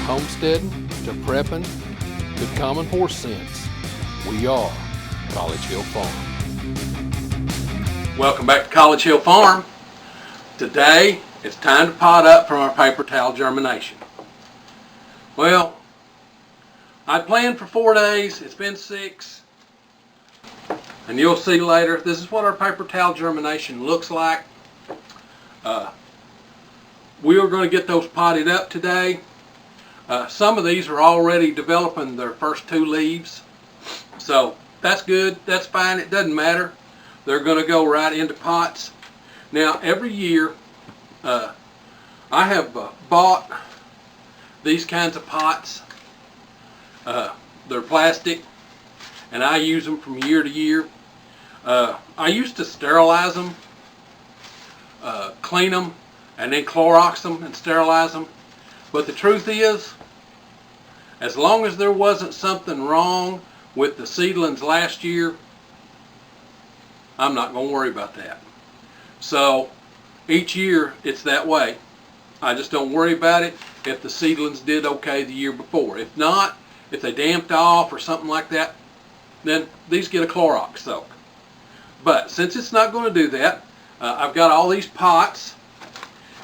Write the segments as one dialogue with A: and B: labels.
A: homesteading to prepping to common horse sense, we are College Hill Farm. Welcome back to College Hill Farm. Today it's time to pot up from our paper towel germination. Well, I planned for 4 days, it's been 6, and you'll see later, this is what our paper towel germination looks like. We are going to get those potted up today. Some of these are already developing their first 2 leaves, so that's good, that's fine, it doesn't matter. They're going to go right into pots. Now every year I have bought these kinds of pots. They're plastic and I use them from year to year. I used to sterilize them, clean them, and then Clorox them and sterilize them. But the truth is, as long as there wasn't something wrong with the seedlings last year, I'm not going to worry about that. So each year it's that way. I just don't worry about it if the seedlings did okay the year before. If not, if they damped off or something like that, then these get a Clorox soak. But since it's not going to do that, I've got all these pots,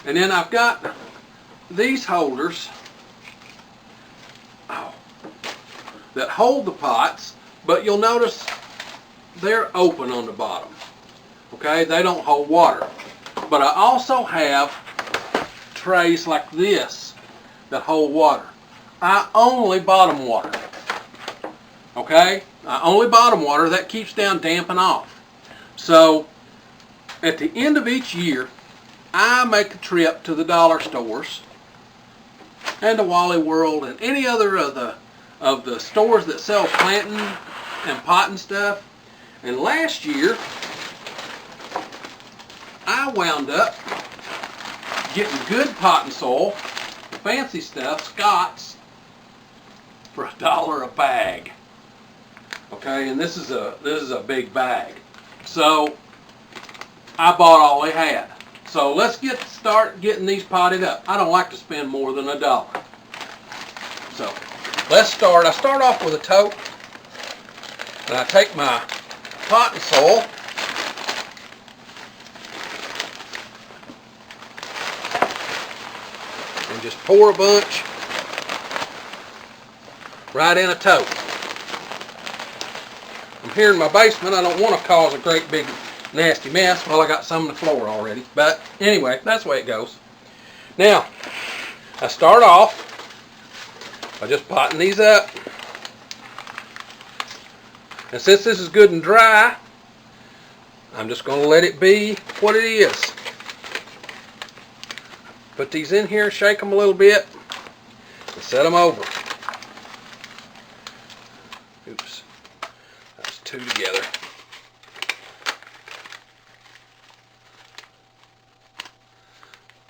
A: and then I've got these holders that hold the pots, but you'll notice they're open on the bottom. Okay, they don't hold water. But I also have trays like this that hold water. I only bottom water. Okay, I only bottom water. That keeps down damping off. So at the end of each year, I make a trip to the dollar stores and to Wally World and any other of the stores that sell planting and potting stuff. And last year, I wound up getting good potting soil, fancy stuff, Scott's, for $1 a bag. Okay, and this is a big bag. So I bought all they had. So let's start getting these potted up. I don't like to spend more than $1. So let's start. I start off with a tote, and I take my potting soil and just pour a bunch right in a tote. I'm here in my basement. I don't want to cause a great big nasty mess. Well, I got some on the floor already, but anyway, that's the way it goes. Now I start off by just potting these up, and since this is good and dry, I'm just going to let it be what it is. Put these in here, shake them a little bit, and set them over. Oops, that's 2 together.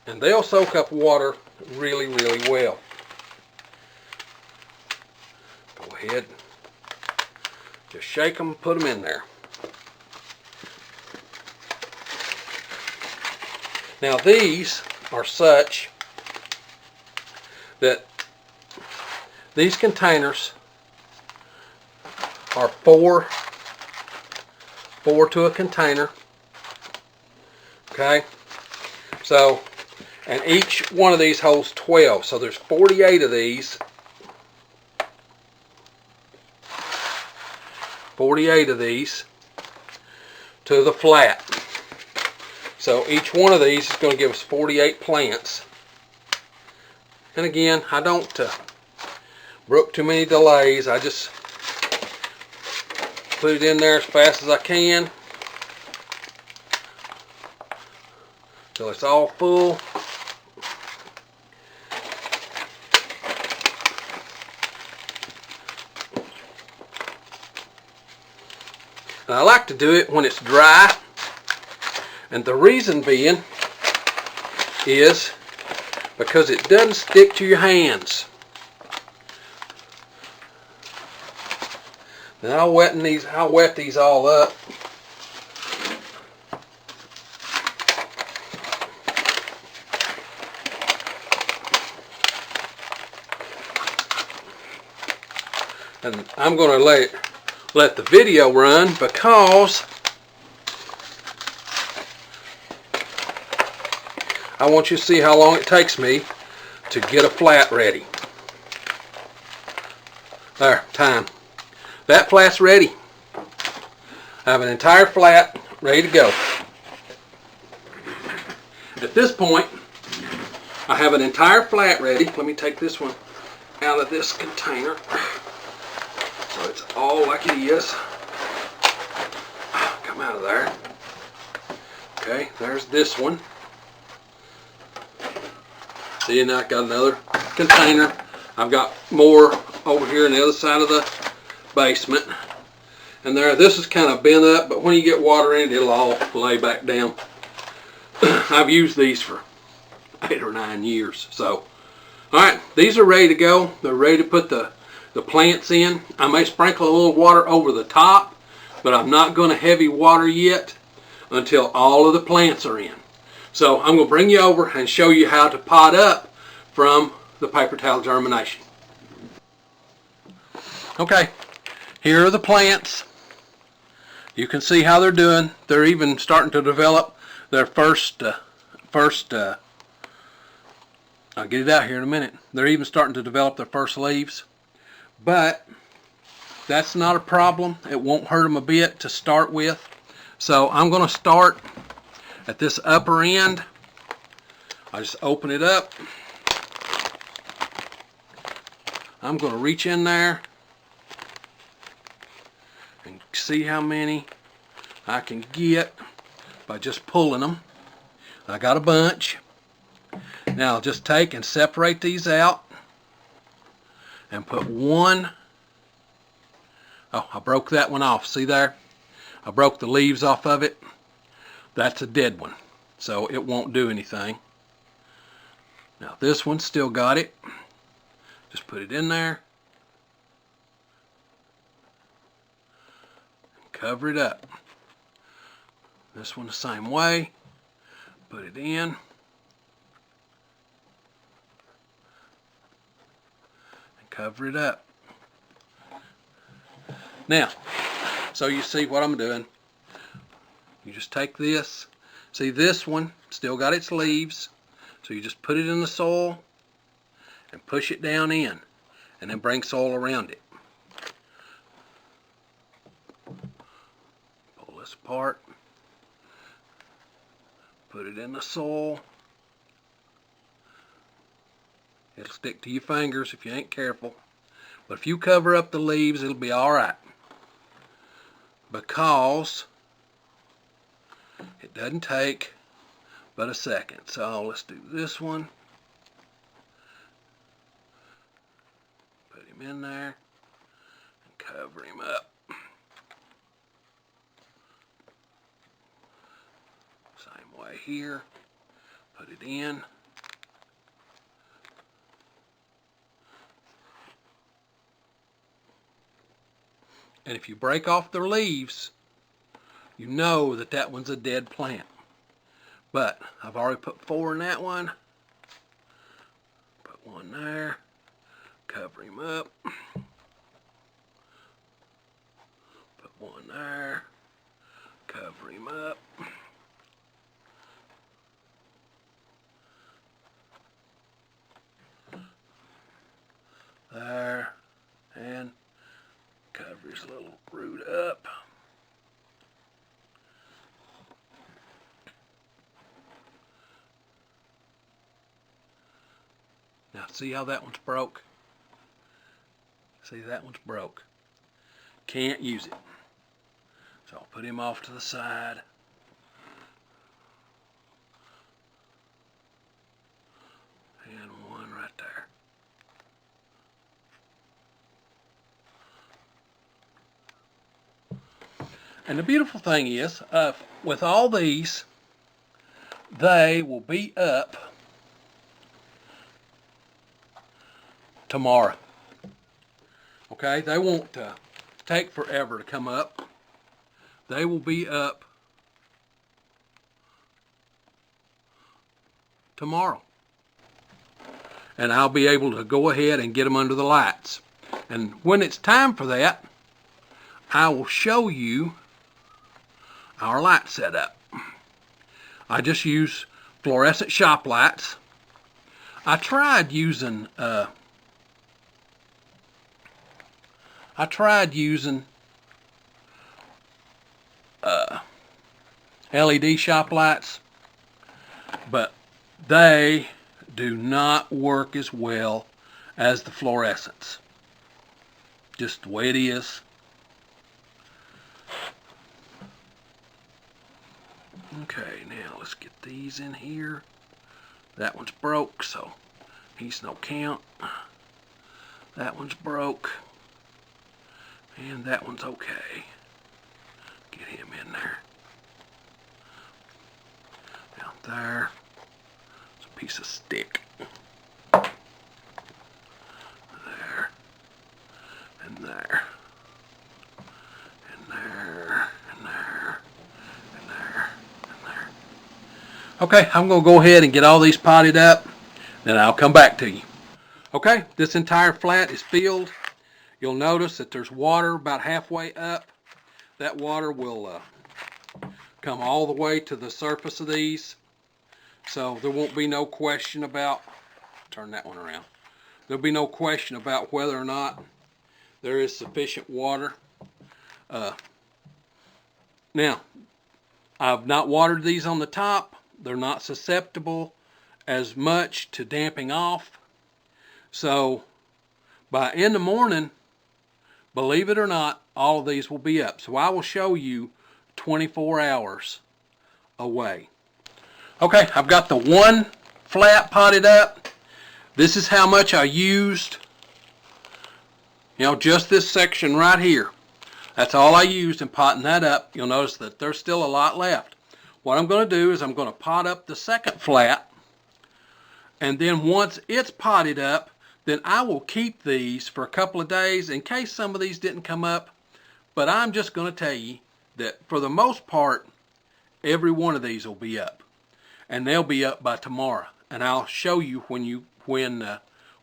A: And they'll soak up water really, really well. Go ahead, just shake them, put them in there. Now these are such that these containers are four to a container. Okay, so, and each one of these holds 12, so there's 48 of these. 48 of these to the flat. So each one of these is going to give us 48 plants. And again, I don't brook too many delays. I just put it in there as fast as I can till it's all full. And I like to do it when it's dry, and the reason being is because it doesn't stick to your hands. Then I'll wet these all up. And I'm going to let the video run because I want you to see how long it takes me to get a flat ready. There, time. That flat's ready. I have an entire flat ready to go. At this point, I have an entire flat ready. Let me take this one out of this container so it's all like it is. Come out of there. Okay, there's this one. See, and I got another container. I've got more over here on the other side of the basement. And there, this is kind of bent up, but when you get water in it, it'll all lay back down. I've used these for 8 or 9 years. So, alright, these are ready to go. They're ready to put the plants in. I may sprinkle a little water over the top, but I'm not going to heavy water yet until all of the plants are in. So I'm going to bring you over and show you how to pot up from the paper towel germination. Okay, here are the plants. You can see how they're doing. They're even starting to develop their first, I'll get it out here in a minute. They're even starting to develop their first leaves. But that's not a problem. It won't hurt them a bit to start with. So I'm going to start at this upper end. I just open it up. I'm going to reach in there and see how many I can get by just pulling them. I got a bunch. Now I'll just take and separate these out and put one. Oh, I broke that one off. See there? I broke the leaves off of it. That's a dead one, so it won't do anything. Now this one's still got it. Just put it in there. And cover it up. This one the same way. Put it in. And cover it up. Now, so you see what I'm doing. You just take this. See, this one still got its leaves. So you just put it in the soil and push it down in, and then bring soil around it. Pull this apart. Put it in the soil. It'll stick to your fingers if you ain't careful. But if you cover up the leaves, it'll be alright. Because it doesn't take but a second. So let's do this one. Put him in there and cover him up. Same way here. Put it in. And if you break off the leaves, you know that that one's a dead plant. But I've already put 4 in that one. Put one there. Cover him up. Put one there. Cover him up. There. And cover his little root up. Now see how that one's broke? See, that one's broke. Can't use it. So I'll put him off to the side. And one right there. And the beautiful thing is, with all these, they will be up tomorrow. Okay, they won't take forever to come up. They will be up tomorrow. And I'll be able to go ahead and get them under the lights. And when it's time for that, I will show you our light setup. I just use fluorescent shop lights. I tried using LED shop lights, but they do not work as well as the fluorescents. Just the way it is. Okay, now let's get these in here. That one's broke, so he's no count. That one's broke. And that one's okay. Get him in there. Down there. It's a piece of stick. There. And there. And there. And there. And there. And there. Okay, I'm going to go ahead and get all these potted up. Then I'll come back to you. Okay, this entire flat is filled. You'll notice that there's water about halfway up. That water will come all the way to the surface of these. So there won't be no question about, turn that one around. There'll be no question about whether or not there is sufficient water. Now, I've not watered these on the top. They're not susceptible as much to damping off. So by in the morning, believe it or not, all of these will be up. So I will show you 24 hours away. Okay, I've got the one flat potted up. This is how much I used. You know, just this section right here. That's all I used in potting that up. You'll notice that there's still a lot left. What I'm going to do is I'm going to pot up the second flat. And then once it's potted up, then I will keep these for a couple of days in case some of these didn't come up. But I'm just going to tell you that for the most part, every one of these will be up. And they'll be up by tomorrow. And I'll show you when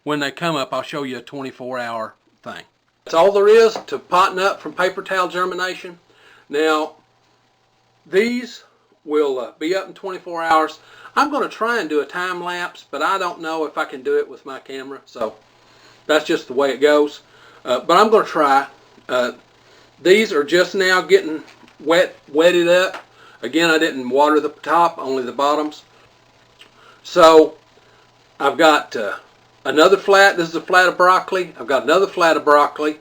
A: they come up, I'll show you a 24-hour thing. That's all there is to potting up from paper towel germination. Now, these will be up in 24 hours. I'm going to try and do a time lapse, but I don't know if I can do it with my camera. So that's just the way it goes. But I'm going to try. These are just now getting wetted up. Again, I didn't water the top, only the bottoms. So I've got another flat. This is a flat of broccoli. I've got another flat of broccoli.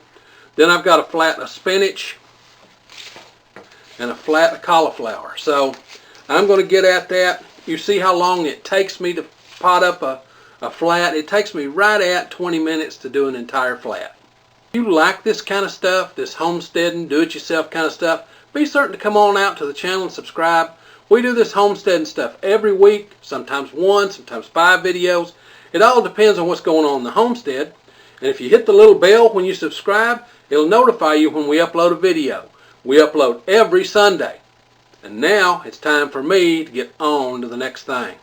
A: Then I've got a flat of spinach and a flat of cauliflower. So I'm going to get at that. You see how long it takes me to pot up a flat? It takes me right at 20 minutes to do an entire flat. If you like this kind of stuff, this homesteading, do-it-yourself kind of stuff, be certain to come on out to the channel and subscribe. We do this homesteading stuff every week, sometimes 1, sometimes 5 videos. It all depends on what's going on in the homestead. And if you hit the little bell when you subscribe, it'll notify you when we upload a video. We upload every Sunday. And now it's time for me to get on to the next thing.